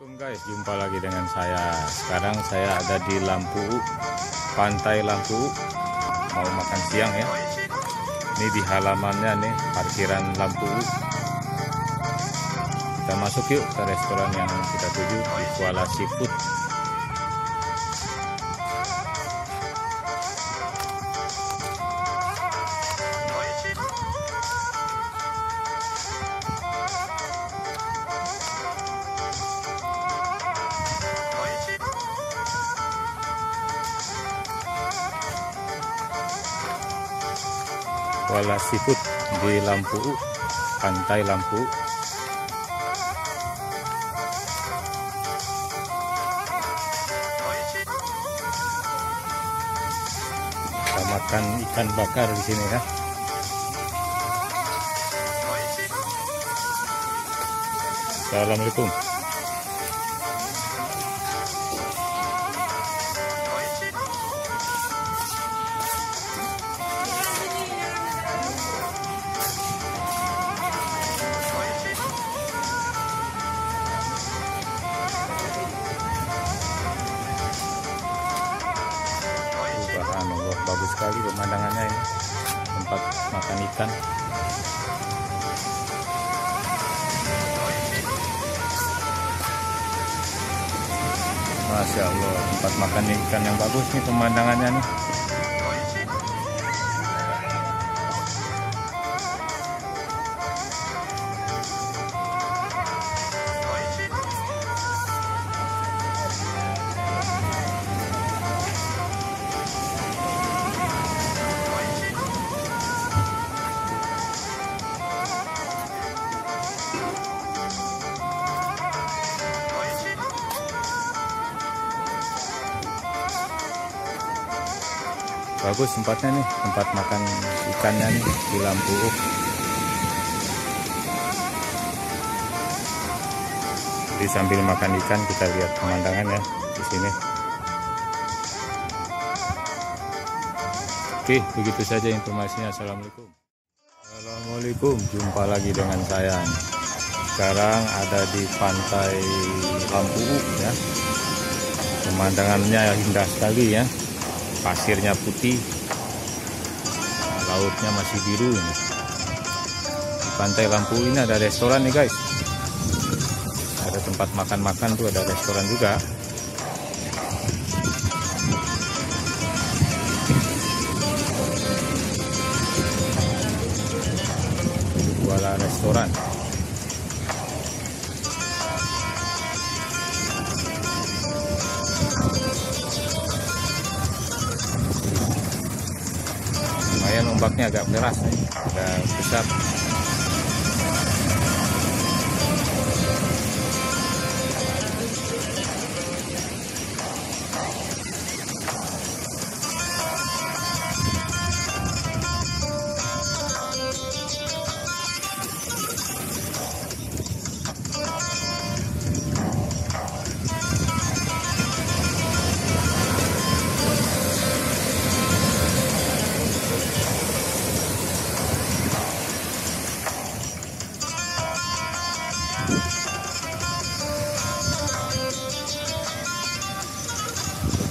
Assalamualaikum guys, jumpa lagi dengan saya. Sekarang saya ada di Lampu, Pantai Lampu. Mau makan siang ya. Ini di halamannya nih, parkiran Lampu. Kita masuk yuk ke restoran yang kita tuju di Kuala Seafood. Kuala Seafood di Lampu, Pantai Lampu. Kita makan ikan bakar di sini ya. Assalamualaikum. Bagus sekali pemandangannya ini, tempat makan ikan. Masya Allah, tempat makan ikan yang bagus nih pemandangannya nih. Bagus tempatnya nih, tempat makan ikannya nih di Lampu. Jadi sambil makan ikan kita lihat pemandangan ya di sini. Oke, begitu saja informasinya. Assalamualaikum. Assalamualaikum, jumpa lagi dengan saya. Sekarang ada di Pantai Lampu ya. Pemandangannya indah sekali ya. Pasirnya putih, lautnya masih biru ini. Di Pantai Lampu ini ada restoran nih guys. Ada tempat makan-makan tuh, ada restoran juga. Kuala restoran. Lumayan ombaknya agak deras nih, agak besar.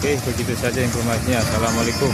Oke, begitu saja informasinya. Assalamualaikum.